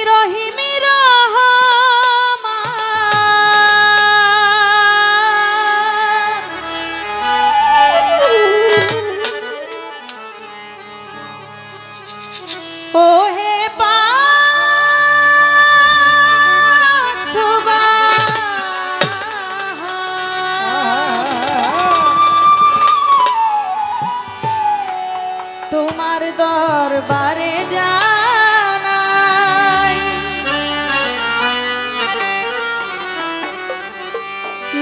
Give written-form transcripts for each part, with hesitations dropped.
রহিমি রহমান ও হে পাক সুবহান তোমার দরবারে জানাই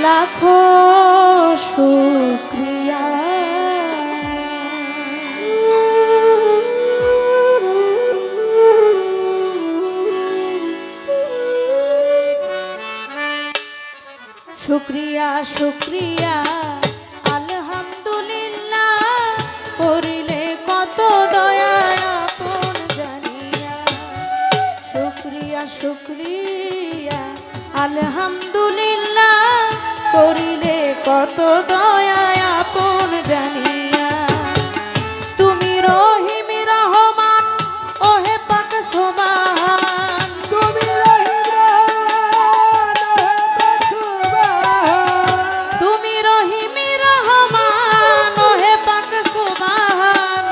লাখো শুকরিয়া শুকরিয়া শুকরিয়া আলহামদুলিল্লাহ করিলে কত দয়া আপন জানিয়া শুকরিয়া শুকরিয়া আলহামদুলিল্লাহ করিলে কত দয়া আপন জানিয়া তুমি রহিমি রহমান ও হে পাক সুবহান তুমি রহিম রহমান ও হে পাক সুবহান তুমি রহিমি রহমান ও হে পাক সুবহান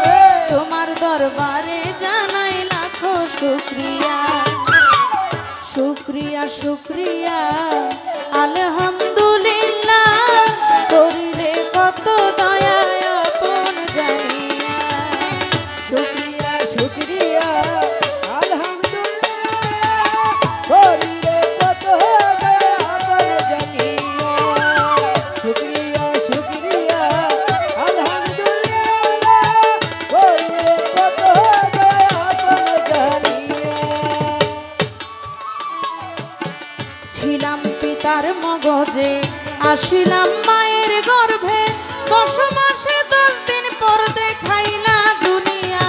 তোমার দরবারে জানাই লাখো শুকরিয়া শুকরিয়া শুকরিয়া আলহামদুলিল্লাহ করিলে কত দয়া আপন জানিয়া শুকরিয়া শুকরিয়া আলহামদুলিল্লাহ করিলে কত দয়া আপন জানিয়া শুকরিয়া শুকরিয়া আলহামদুলিল্লাহ করিলে কত দয়া আপন জানিয়া ছিলাম পিতার মগজে আসিলাম মায়ের গর্ভে 10 মাসে 10 দিন পর দেখাইলা দুনিয়া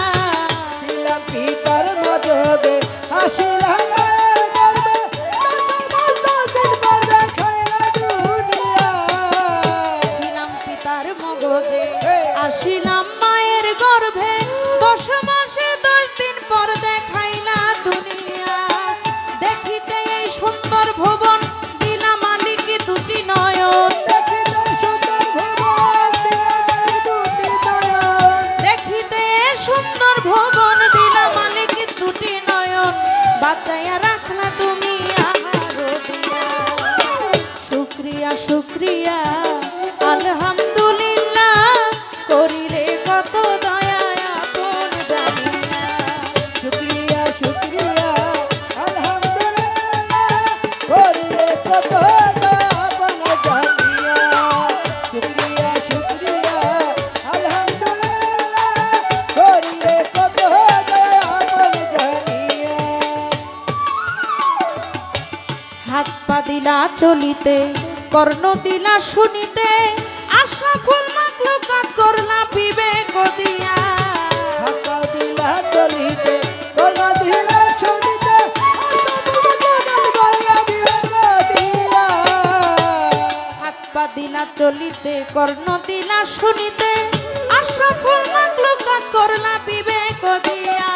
ছিলাম পিতার মদদে আসিলাম মায়ের গর্ভে 10 দিন পর দেখাইলা দুনিয়া ছিলাম পিতার মগজে আসিলাম মায়ের গর্ভে 10 মাসে 10 দিন পর দেখাইলা দুনিয়া দেখিতে এই সুন্দর ভুবন দিলা মালিক দুটি নয়ন দেখিতে সুন্দর ভুবন দিলা মালিক দুটি নয়ন দেখিতে সুন্দর ভুবন দিলা মালিক দুটি নয়ন বাঁচাইয়া রাখলা তুমি আহারো দিয়া শুকরিয়া শুকরিয়া আলহামদুলিল্লাহ করিলে কত দয়া আপন জানিয়া শুকরিয়া শুকরিয়া আলহামদুলিল্লাহ করিলে কত দয়া আপন জানিয়া শুকরিয়া শুকরিয়া আলহামদুলিল্লাহ করিলে কত দয়া আপন জানিয়া হাত পা দিলা চলিতে কর্ণ দিলা শুনিতে আশা ফুল মাখলুকাত করলা বিবেক দিয়া হাক্কা দিলা চলিতে কোলা দিলা শুনিতে হাত পা দিলা চলিতে কর্ণ দিলা শুনিতে আশা ফুল মাখলুকাত করলা বিবেক দিয়া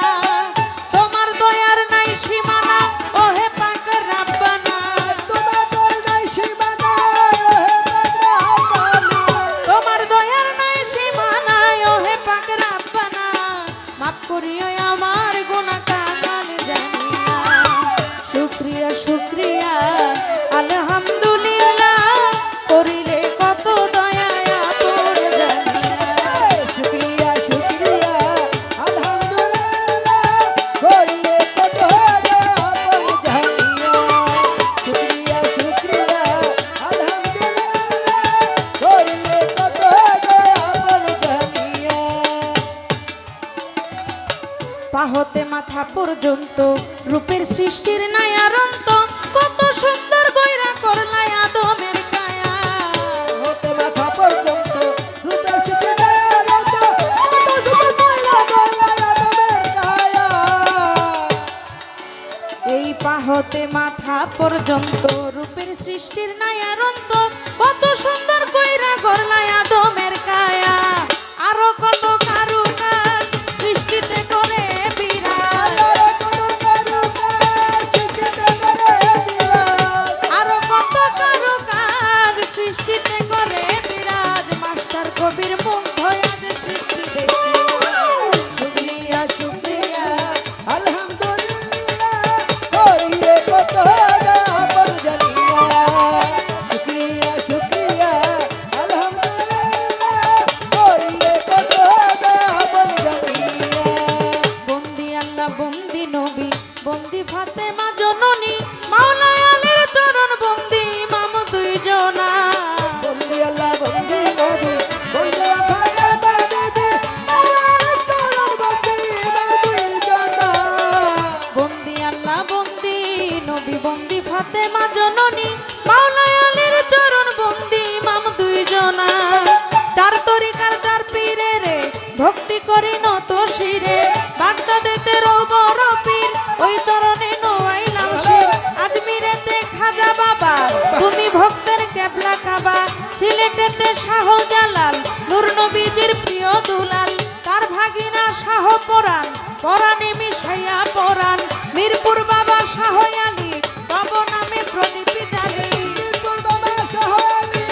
তোমার দয়ার নাই সীমানা ও হে পাক রাব্বানা তোমার দয়ার নাই সীমানা তোমার দয়ার নাই সীমানা ও হে পাক রাব্বানা মাফ করিও আমার গুনাহ কামাল জানিয়া শুকরিয়া শুকরিয়া আলহামদুলিল্লাহ করিলে কত দয়া আপন জানিয়া শুকরিয়া শুকরিয়া আলহামদুলিল্লাহ করিলে কত দয়া আপন জানিয়া শুকরিয়া শুকরিয়া আলহামদুলিল্লাহ করিলে কত দয়া আপন জানিয়া পাহতে মাথা পর্যন্ত রূপের সৃষ্টির নায়ারন্ত কত সুন্দর কইরা করলাই আদমের কায়া হতে মাথা পর্যন্ত রূপের সৃষ্টি নায়ারন্ত কত সুন্দর কইরা করলাই আদমের কায়া এই পাহতে মাথা পর্যন্ত রূপের সৃষ্টির নায়ারন্ত কত সুন্দর কইরা করলাই আদমের কায়া আরো কত কারুকাজ সৃষ্টিতে করে বিরাজ বন্দি নবী বন্দি ফাতেমা জননী মাওলা আলীর চরণ বন্দি ইমাম দুইজনা বন্দি আল্লাহ বন্দি নবী বন্দি ফাতেমা বিবি আল্লাহর চরণ বন্দি ইমাম দুইজনা বন্দি আল্লাহ বন্দি নবী বন্দি ফাতেমা জননী মাওলা আলীর চরণ বন্দি ইমাম দুইজনা চার তরিকার চার পীরে রে ভক্তি করি নত শিরে বাগদাদেতে রবর পীর ওই চরণে নোয়াইলাম শির আজমিরেতে খাজা বাবা তুমি ভক্তের কেবলা কাবা সিলেটেতে শাহজালাল নূর নবীজির প্রিয় দুলাল তার ভাগিনা শাহ পরাণ পরাণে মিশাইয়া পরাণ মিরপুর বাবা শাহ আলী তব নামে প্রদীপ জালি মিরপুর বাবা শাহআলী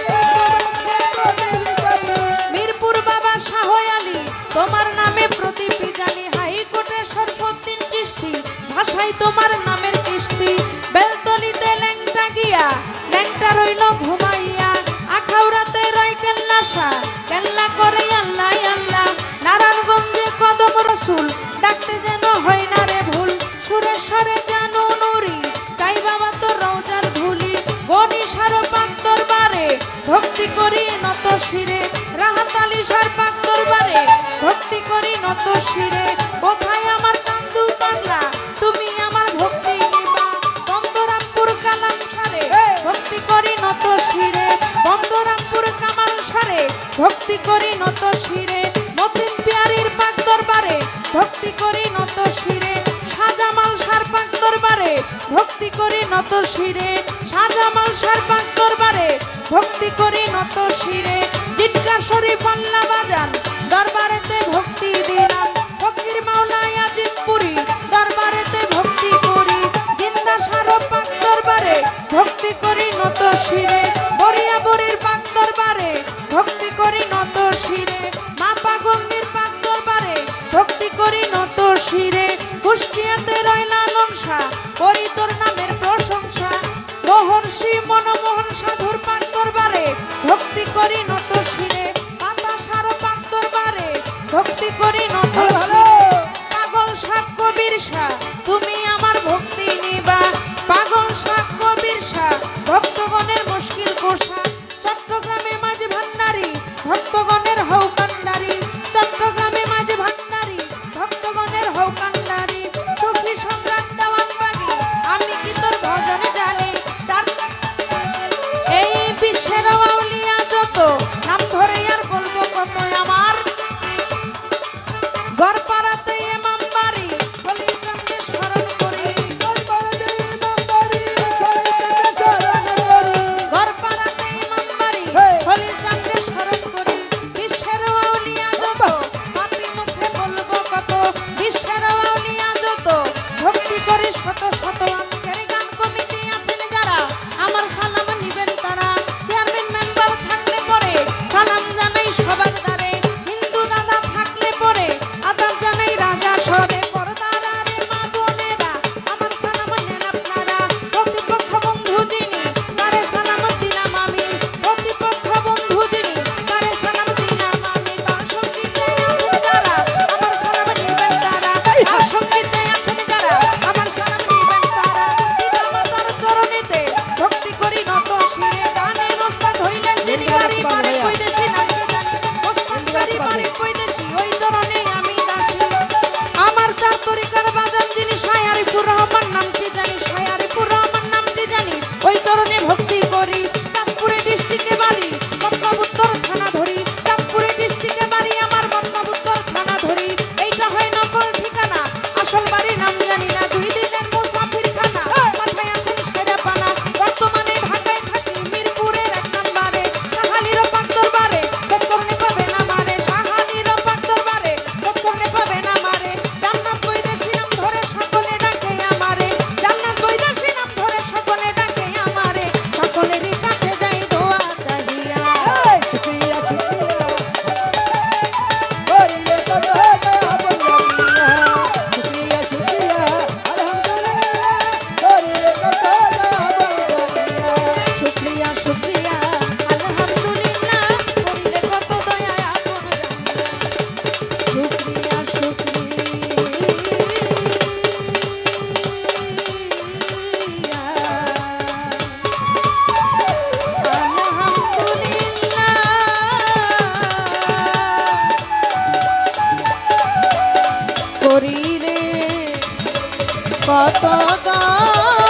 মিরপুর বাবা শাহ আলী তোমার নামে প্রদীপ জালি হাইকোর্টে শরফুদ্দিন চিশতি ভাষায় তোমার নামের কিস্তি বেলতলিতে ল্যাংটা গিয়া ল্যাংটা রইল ঘুমাইয়া আখাউড়াতে রয় কেল্লা শাহ কেল্লা করে আল্লাহ আল্লাহ নারায়ণগঞ্জে কদম রসুল ডাকতে যেন হয় না রে ভুল সুরেশ্বরে জানো নুরি চাই বাবা তো রওজার ধুলি গনিসার পাক দরবারে ভক্তি করি নত শিরে রাহাত আলী সার পাক দরবারে ভক্তি করি নত শিরে কোথায় আমার কান্দু পাগলা তুমি আমার ভক্তি নিবা বন্দরামপুর কালাম সারে ভক্তি করি নত শিরে বন্দরামপুর কামাল সারে ভক্তি করি নত শিরে মতিন পিয়ারির পাক দরবারে ভক্তি করি নত শিরে সাজামাল সার পাক দরবারে ভক্তি করি নত শিরে সাজামাল সার পাক দরবারে ভক্তি করি নত শিরে জিটকা শরীফ আল্লাহ বাজান দরবারেতে ভক্তি দিলাম ফকির মাওলা আজিমপুরি দরবারেতে ভক্তি করি জিন্দা সার পাক দরবারে ভক্তি করি নত শিরে বরিয়া বরির পাক দরবারে ভক্তি করি নত শিরে মা পাগন্ডির পাক দরবারে ভক্তি করি নত শিরে কুষ্টিয়াতে রয়লা লংসা করি তোর নামের প্রশংসা মোহনসি মনমোহন সাধুর পাক দরবারে ভক্তি করি নত শিরে পাতা সার পাক দরবারে ভক্তি করি নত শিরে পাগল শাহ কবির শাহ তুমি আমার ভক্তি নিবা পাগল শাহ কবির শাহ ভক্তগণের মুশকিল কোষা চট্টগ্রামে মাঝে ভান্ডারি ভক্তগণের হৌকান্ডারি চট্টগ্রামে মাঝে ভান্ডারি ভক্তগণের হৌকান্ডারি সুফি সম্রাট দেওয়ানবাগী আমি কি তোর ভজন জানি চার এই বিশ্বের আউলিয়া যত নাম ধরে আর বলবো কত আমার গড়পাড়াতে ইমাম বাড়ি হলিচন্দ্রে স্মরণ করি দরবারে ইমাম বাড়ি খলিফাকে শরণ করি গড়পাড়াতে ইমাম বাড়ি হলিচন্দ্রে স্মরণ করি বিশ্বের আউলিয়া যত পাপী মুখে বলবো কত বিশ্বের আউলিয়া যত ভক্তি করি শত শত আজকের গান কমিটি আছেন যারা আমার সালাম নিবেন তারা চেয়ারম্যান মেম্বার থাকলে পরে সালাম জানাই সবার দ্বারে হিন্দু দাদা থাকলে পরে আদাব জানাই রাজা সরে পর্দার আরে মা বোনেরা আমার সালাম নেন আপনারা প্রতিপক্ষ বন্ধু যিনি তারে সালাম দিলাম আমি প্রতিপক্ষ বন্ধু যিনি তারে সালাম দিলাম আমি তার সঙ্গীতে আছেন যারা আমার সালাম নিবেন তারা তার সঙ্গীতে আছেন যারা আমার সালাম নিবেন কত গান